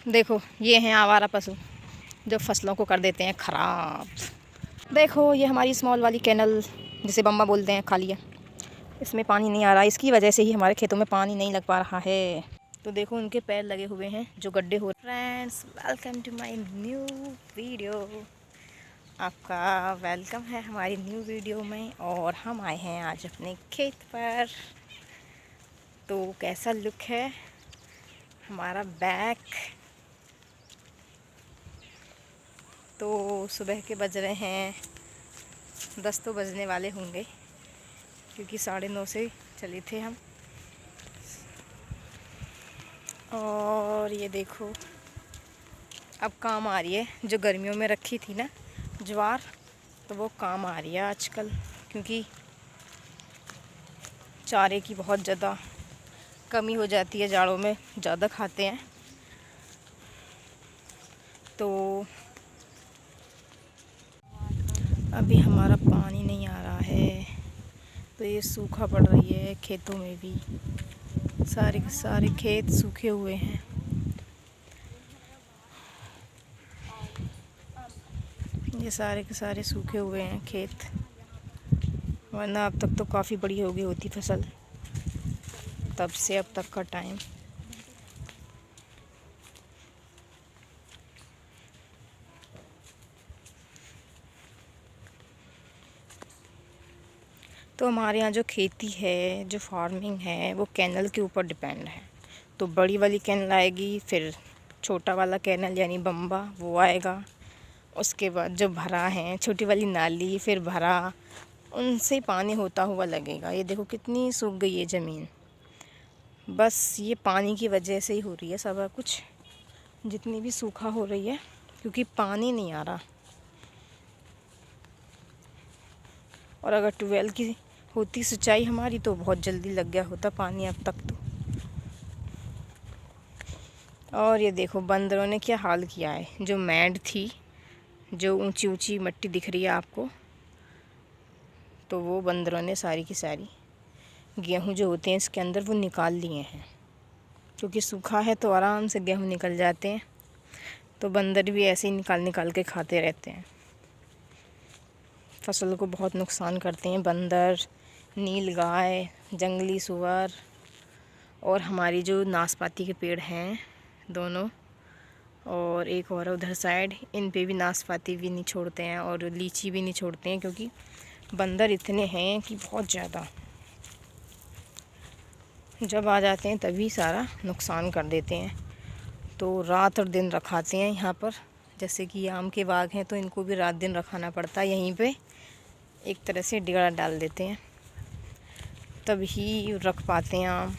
देखो ये हैं आवारा पशु जो फसलों को कर देते हैं ख़राब। देखो ये हमारी स्मॉल वाली कैनल जिसे बम्बा बोलते हैं खाली है, इसमें पानी नहीं आ रहा, इसकी वजह से ही हमारे खेतों में पानी नहीं लग पा रहा है। तो देखो उनके पैर लगे हुए हैं जो गड्ढे हो। Friends welcome to my new video, आपका वेलकम है हमारी न्यू वीडियो में। और हम आए हैं आज अपने खेत पर। तो कैसा लुक है हमारा बैक। तो सुबह के बज रहे हैं 10 तो बजने वाले होंगे क्योंकि 9:30 से चले थे हम। और ये देखो अब काम आ रही है, जो गर्मियों में रखी थी ना ज्वार, तो वो काम आ रही है आजकल क्योंकि चारे की बहुत ज़्यादा कमी हो जाती है, जाड़ों में ज़्यादा खाते हैं। तो अभी हमारा पानी नहीं आ रहा है, तो ये सूखा पड़ रही है खेतों में भी, सारे के सारे खेत सूखे हुए हैं। ये सारे के सारे सूखे हुए हैं खेत, वरना अब तक तो काफ़ी बड़ी हो गई होती फसल, तब से अब तक का टाइम। तो हमारे यहाँ जो खेती है, जो फार्मिंग है, वो कैनल के ऊपर डिपेंड है। तो बड़ी वाली कैनल आएगी, फिर छोटा वाला कैनल यानी बम्बा वो आएगा, उसके बाद जो भरा है छोटी वाली नाली, फिर भरा, उनसे पानी होता हुआ लगेगा। ये देखो कितनी सूख गई है ज़मीन, बस ये पानी की वजह से ही हो रही है सब कुछ, जितनी भी सूखा हो रही है क्योंकि पानी नहीं आ रहा। और अगर ट्यूबवेल की होती सिंचाई हमारी तो बहुत जल्दी लग गया होता पानी अब तक तो। और ये देखो बंदरों ने क्या हाल किया है, जो मैड थी, जो ऊंची ऊंची मिट्टी दिख रही है आपको, तो वो बंदरों ने सारी की सारी गेहूं जो होते हैं इसके अंदर वो निकाल लिए हैं, क्योंकि सूखा है तो आराम से गेहूं निकल जाते हैं। तो बंदर भी ऐसे ही निकाल निकाल के खाते रहते हैं, फसल को बहुत नुकसान करते हैं बंदर, नीलगाय, जंगली सुअर। और हमारी जो नाशपाती के पेड़ हैं दोनों, और एक और उधर साइड, इन पे भी नाशपाती भी नहीं छोड़ते हैं और लीची भी नहीं छोड़ते हैं, क्योंकि बंदर इतने हैं कि बहुत ज़्यादा, जब आ जाते हैं तभी सारा नुकसान कर देते हैं। तो रात और दिन रखाते हैं यहाँ पर, जैसे कि आम के बाग हैं तो इनको भी रात दिन रखाना पड़ता है। यहीं पे एक तरह से डेरा डाल देते हैं तभी रख पाते हैं आम,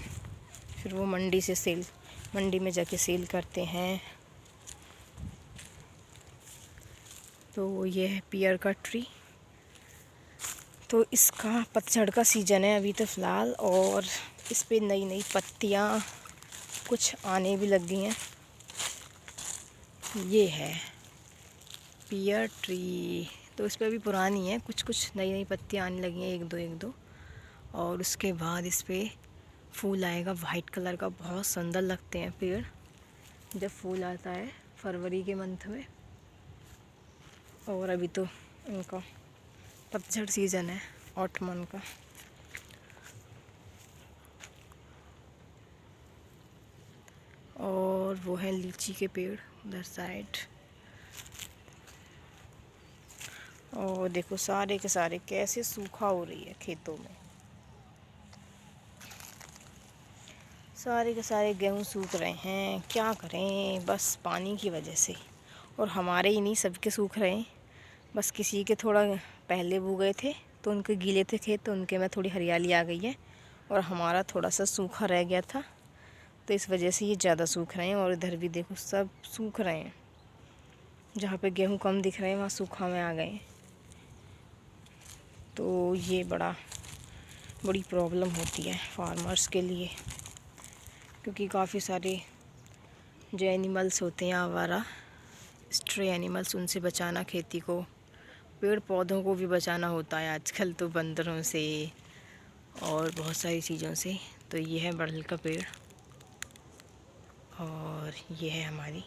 फिर वो मंडी में जाके सेल करते हैं। तो ये है पियर का ट्री, तो इसका पतझड़ का सीज़न है अभी तो फ़िलहाल, और इस पे नई नई पत्तियाँ कुछ आने भी लग गई हैं। ये है पियर ट्री, तो इस पर भी पुरानी है, कुछ कुछ नई नई पत्तियाँ आने लगी हैं, एक दो। और उसके बाद इस पर फूल आएगा वाइट कलर का, बहुत सुंदर लगते हैं पेड़ जब फूल आता है फरवरी के मंथ में। और अभी तो इनका पतझड़ सीज़न है ऑटमन का। और वो है लीची के पेड़ उधर साइड। और देखो सारे के सारे कैसे सूखा हो रही है खेतों में, सारे के सारे गेहूं सूख रहे हैं, क्या करें, बस पानी की वजह से। और हमारे ही नहीं सबके सूख रहे हैं, बस किसी के थोड़ा पहले बो गए थे तो उनके गीले थे खेत, तो उनके में थोड़ी हरियाली आ गई है, और हमारा थोड़ा सा सूखा रह गया था, तो इस वजह से ये ज़्यादा सूख रहे हैं। और इधर भी देखो सब सूख रहे हैं, जहाँ पे गेहूं कम दिख रहे हैं वहाँ सूखा में आ गए। तो ये बड़ी प्रॉब्लम होती है फार्मर्स के लिए, क्योंकि काफ़ी सारे जो एनिमल्स होते हैं आवारा स्ट्रे एनिमल्स, उनसे बचाना खेती को, पेड़ पौधों को भी बचाना होता है आजकल तो बंदरों से और बहुत सारी चीज़ों से। तो ये है बड़हल का पेड़, और और ये है हमारी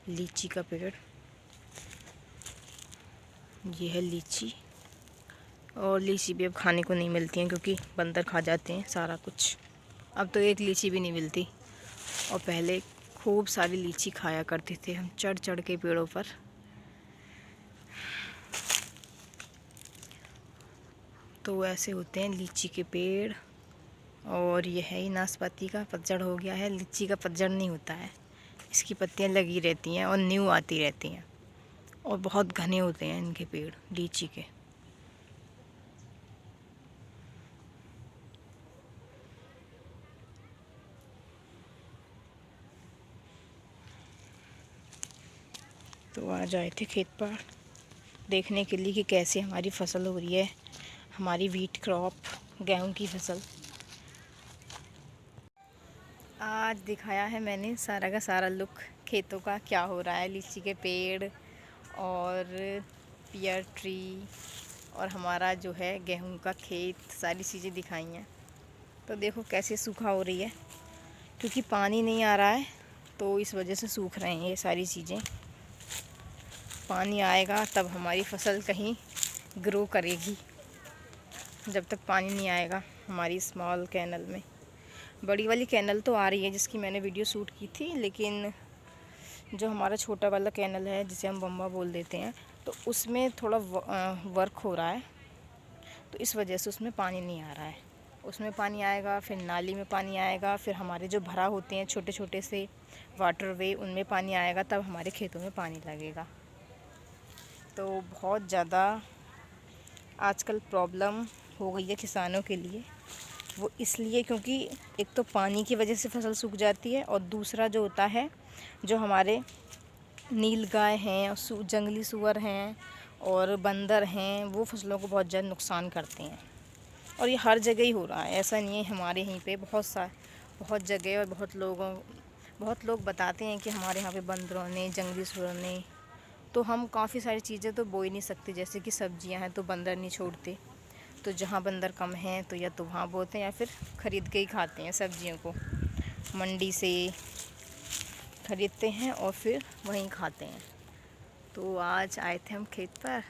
लीची का पेड़। ये है लीची, और लीची भी अब खाने को नहीं मिलती हैं क्योंकि बंदर खा जाते हैं सारा कुछ। अब तो एक लीची भी नहीं मिलती, और पहले खूब सारी लीची खाया करते थे हम चढ़ चढ़ के पेड़ों पर। तो ऐसे होते हैं लीची के पेड़। और यह है ही नाशपाती का पतझड़ हो गया है। लीची का पतझड़ नहीं होता है, इसकी पत्तियां लगी रहती हैं और न्यू आती रहती हैं, और बहुत घने होते हैं इनके पेड़ लीची के। तो आज आए थे खेत पर देखने के लिए कि कैसे हमारी फसल हो रही है, हमारी व्हीट क्रॉप, गेहूं की फसल। आज दिखाया है मैंने सारा का सारा लुक खेतों का, क्या हो रहा है, लीची के पेड़ और पियर ट्री और हमारा जो है गेहूं का खेत, सारी चीज़ें दिखाई हैं। तो देखो कैसे सूखा हो रही है, क्योंकि पानी नहीं आ रहा है तो इस वजह से सूख रहे हैं ये सारी चीज़ें। पानी आएगा तब हमारी फसल कहीं ग्रो करेगी, जब तक पानी नहीं आएगा हमारी स्मॉल कैनल में। बड़ी वाली कैनल तो आ रही है जिसकी मैंने वीडियो शूट की थी, लेकिन जो हमारा छोटा वाला कैनल है जिसे हम बम्बा बोल देते हैं, तो उसमें थोड़ा वर्क हो रहा है, तो इस वजह से उसमें पानी नहीं आ रहा है। उसमें पानी आएगा, फिर नाली में पानी आएगा, फिर हमारे जो भरा होते हैं छोटे छोटे से वाटर वे, उनमें पानी आएगा, तब हमारे खेतों में पानी लगेगा। तो बहुत ज़्यादा आजकल प्रॉब्लम हो गई है किसानों के लिए। वो इसलिए क्योंकि एक तो पानी की वजह से फसल सूख जाती है, और दूसरा जो होता है, जो हमारे नीलगाय हैं, जंगली सूअर हैं और बंदर हैं, वो फसलों को बहुत ज़्यादा नुकसान करते हैं। और ये हर जगह ही हो रहा है, ऐसा नहीं है हमारे यहीं पे, बहुत जगह। और बहुत लोग बताते हैं कि हमारे यहाँ पे बंदरों ने, जंगली सूअर ने, तो हम काफ़ी सारी चीज़ें तो बो ही नहीं सकते, जैसे कि सब्जियां हैं तो बंदर नहीं छोड़ते, तो जहाँ बंदर कम हैं तो या तो वहाँ बोते हैं या फिर ख़रीद के ही खाते हैं। सब्जियों को मंडी से ख़रीदते हैं और फिर वहीं खाते हैं। तो आज आए थे हम खेत पर,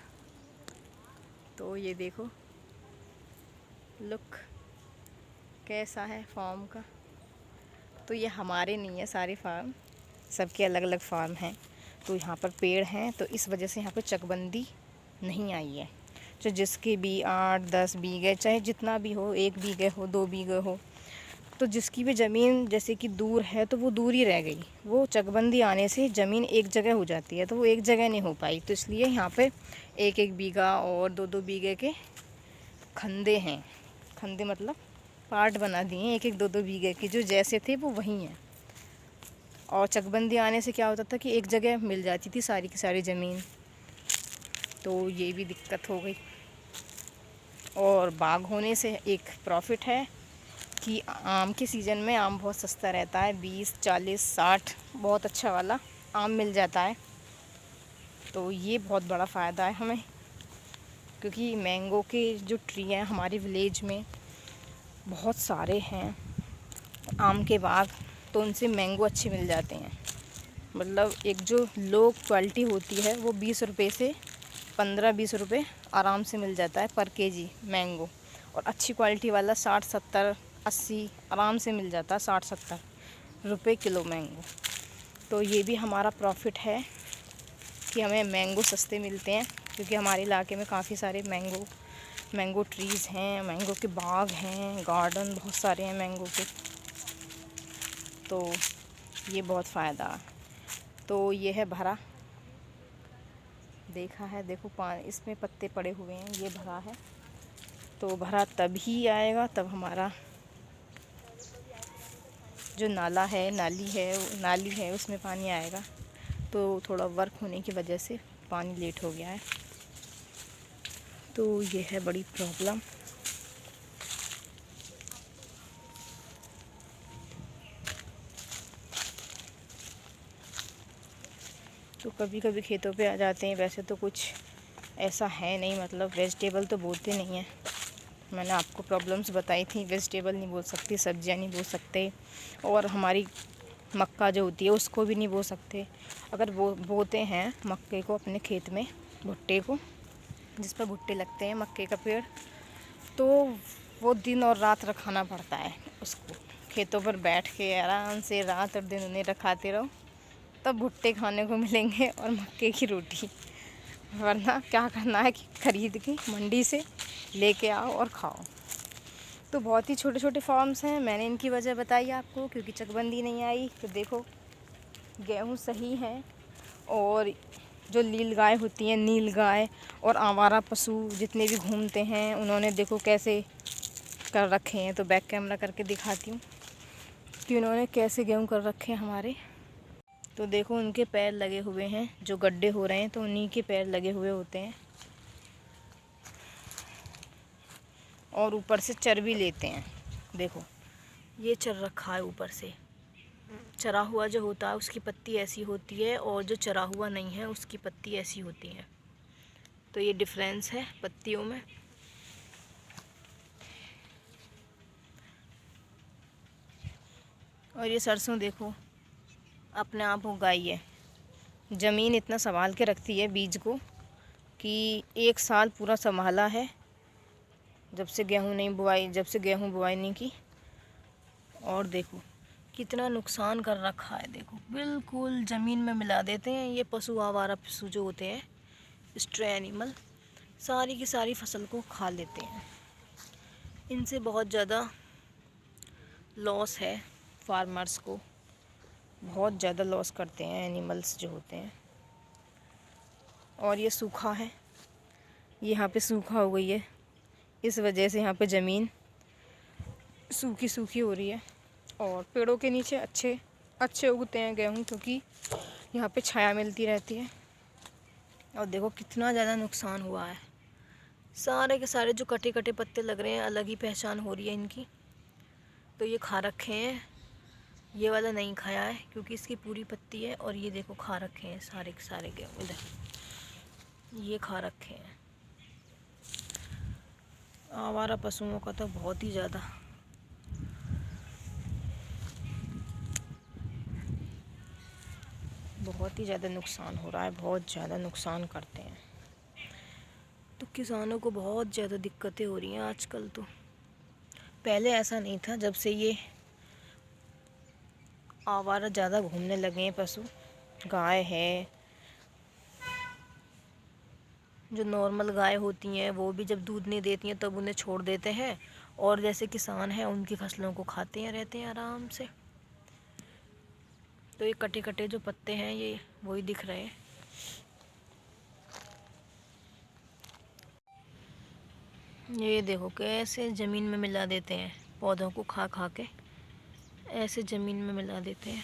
तो ये देखो लुक कैसा है फार्म का। तो ये हमारे नहीं है सारे फार्म, सबके अलग अलग फार्म हैं। तो यहाँ पर पेड़ हैं, तो इस वजह से यहाँ पर चकबंदी नहीं आई है। जो जिसके भी 8-10 बीघे, चाहे जितना भी हो, 1 बीघे हो, 2 बीघे हो, तो जिसकी भी ज़मीन जैसे कि दूर है तो वो दूर ही रह गई। वो चकबंदी आने से ज़मीन एक जगह हो जाती है, तो वो एक जगह नहीं हो पाई। तो इसलिए यहाँ पे 1-1 बीघा और 2-2 बीघे के खंदे हैं। खंदे मतलब पार्ट बना दिए 1-1, 2-2 बीघे की, जो जैसे थे वो वहीं हैं। और चकबंदी आने से क्या होता था कि एक जगह मिल जाती थी सारी की सारी ज़मीन, तो ये भी दिक्कत हो गई। और बाग होने से एक प्रॉफिट है कि आम के सीज़न में आम बहुत सस्ता रहता है, 20, 40, 60 बहुत अच्छा वाला आम मिल जाता है। तो ये बहुत बड़ा फ़ायदा है हमें, क्योंकि मैंगो के जो ट्री हैं हमारे विलेज में बहुत सारे हैं, आम के बाग, तो उनसे मैंगो अच्छे मिल जाते हैं। मतलब एक जो लो क्वालिटी होती है वो 20 रुपये से 15-20 रुपये आराम से मिल जाता है पर केजी मैंगो, और अच्छी क्वालिटी वाला 60, 70, 80 आराम से मिल जाता है, 60-70 रुपये किलो मैंगो। तो ये भी हमारा प्रॉफिट है कि हमें मैंगो सस्ते मिलते हैं, क्योंकि हमारे इलाके में काफ़ी सारे मैंगो ट्रीज़ हैं, मैंगो के बाग हैं, गार्डन बहुत सारे हैं मैंगो के। तो ये बहुत फ़ायदा है। तो ये है भरा, देखा है, देखो इसमें पत्ते पड़े हुए हैं, ये भरा है। तो भरा तभी आएगा तब हमारा जो नाली है उसमें पानी आएगा। तो थोड़ा वर्क होने की वजह से पानी लेट हो गया है, तो ये है बड़ी प्रॉब्लम। तो कभी कभी खेतों पे आ जाते हैं, वैसे तो कुछ ऐसा है नहीं, मतलब वेजिटेबल तो बोते नहीं हैं। मैंने आपको प्रॉब्लम्स बताई थी, वेजिटेबल नहीं बोल सकते, सब्जियां नहीं बोल सकते, और हमारी मक्का जो होती है उसको भी नहीं बो सकते। अगर बोते हैं मक्के को अपने खेत में, भुट्टे को, जिस पर भुट्टे लगते हैं मक्के का पेड़, तो वो दिन और रात रखाना पड़ता है उसको। खेतों पर बैठ के आराम से रात और दिन उन्हें रखाते रहो, तब भुट्टे खाने को मिलेंगे और मक्के की रोटी। वरना क्या करना है कि खरीद के मंडी से लेके आओ और खाओ। तो बहुत ही छोटे छोटे फॉर्म्स हैं। मैंने इनकी वजह बताई आपको, क्योंकि चकबंदी नहीं आई। तो देखो गेहूँ सही है, और जो नील गाय होती हैं, नील गाय और आवारा पशु जितने भी घूमते हैं, उन्होंने देखो कैसे कर रखे हैं। तो बैक कैमरा करके दिखाती हूँ कि उन्होंने कैसे गेहूँ कर रखे हैं हमारे। तो देखो उनके पैर लगे हुए हैं, जो गड्ढे हो रहे हैं तो उन्हीं के पैर लगे हुए होते हैं, और ऊपर से चर भी लेते हैं। देखो ये चर रखा है ऊपर से। चरा हुआ जो होता है उसकी पत्ती ऐसी होती है, और जो चरा हुआ नहीं है उसकी पत्ती ऐसी होती है। तो ये डिफरेंस है पत्तियों में। और ये सरसों देखो अपने आप उगाई है। ज़मीन इतना संभाल के रखती है बीज को कि 1 साल पूरा संभाला है, जब से गेहूँ बुआई नहीं की। और देखो कितना नुकसान कर रखा है। देखो बिल्कुल ज़मीन में मिला देते हैं ये पशु, आवारा पशु जो होते हैं, स्ट्रे एनिमल, सारी की सारी फसल को खा लेते हैं। इनसे बहुत ज़्यादा लॉस है फार्मर्स को, बहुत ज़्यादा लॉस करते हैं एनिमल्स जो होते हैं। और ये सूखा है, यहाँ पे सूखा हो गई है, इस वजह से यहाँ पे ज़मीन सूखी सूखी हो रही है। और पेड़ों के नीचे अच्छे उगते हैं गेहूँ, क्योंकि यहाँ पे छाया मिलती रहती है। और देखो कितना ज़्यादा नुकसान हुआ है। सारे के सारे जो कटे कटे पत्ते लग रहे हैं, अलग ही पहचान हो रही है इनकी। तो ये खा रखे हैं, ये वाला नहीं खाया है क्योंकि इसकी पूरी पत्ती है। और ये देखो खा रखे हैं सारे के सारे गेहूँ, इधर ये खा रखे हैं। आवारा पशुओं का तो बहुत ही ज़्यादा नुकसान हो रहा है, बहुत ज़्यादा नुकसान करते हैं। तो किसानों को बहुत ज़्यादा दिक्कतें हो रही हैं आजकल। तो पहले ऐसा नहीं था, जब से ये आवारा ज़्यादा घूमने लगे हैं पशु। गाय है, जो नॉर्मल गाय होती हैं वो भी जब दूध नहीं देती हैं तब उन्हें छोड़ देते हैं, और जैसे किसान हैं उनकी फसलों को खाते हैं रहते हैं आराम से। तो ये कटे कटे जो पत्ते हैं ये वही दिख रहे हैं। ये देखो कैसे ज़मीन में मिला देते हैं, पौधों को खा खा के ऐसे ज़मीन में मिला देते हैं।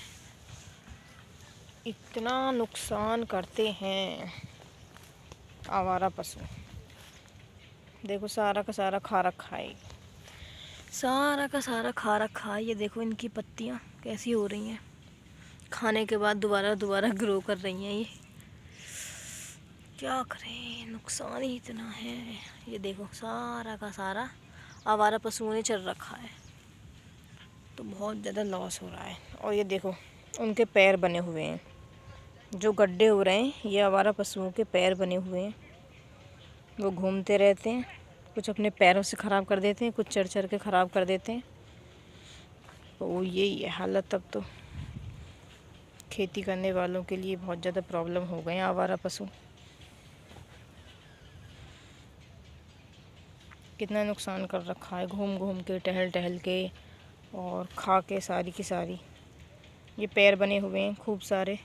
इतना नुकसान करते हैं आवारा पशु। देखो सारा का सारा खा रखा है, सारा का सारा खा रखा है। ये देखो इनकी पत्तियाँ कैसी हो रही हैं, खाने के बाद दोबारा ग्रो कर रही हैं। ये क्या करें, नुकसान ही इतना है। ये देखो सारा का सारा आवारा पशुओं ने चल रखा है, तो बहुत ज़्यादा लॉस हो रहा है। और ये देखो उनके पैर बने हुए हैं, जो गड्ढे हो रहे हैं ये आवारा पशुओं के पैर बने हुए हैं। वो घूमते रहते हैं, कुछ अपने पैरों से ख़राब कर देते हैं, कुछ चढ़ चढ़ के ख़राब कर देते हैं। तो यही है हालत। अब तो खेती करने वालों के लिए बहुत ज़्यादा प्रॉब्लम हो गए हैं आवारा पशु। कितना नुकसान कर रखा है, घूम घूम के, टहल टहल के और खा के सारी की सारी। ये पैर बने हुए हैं खूब सारे,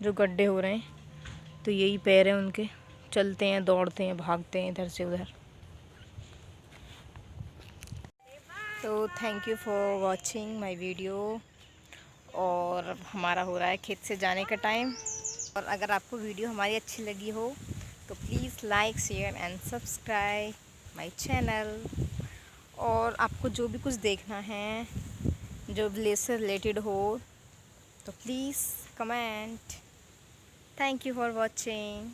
जो गड्ढे हो रहे हैं तो यही पैर हैं उनके, चलते हैं, दौड़ते हैं, भागते हैं इधर से उधर। तो thank you for watching my video. और हमारा हो रहा है खेत से जाने का टाइम। और अगर आपको वीडियो हमारी अच्छी लगी हो तो please like, share and subscribe my channel. और आपको जो भी कुछ देखना है जो विलेज से रिलेटेड हो तो please comment. Thank you for watching.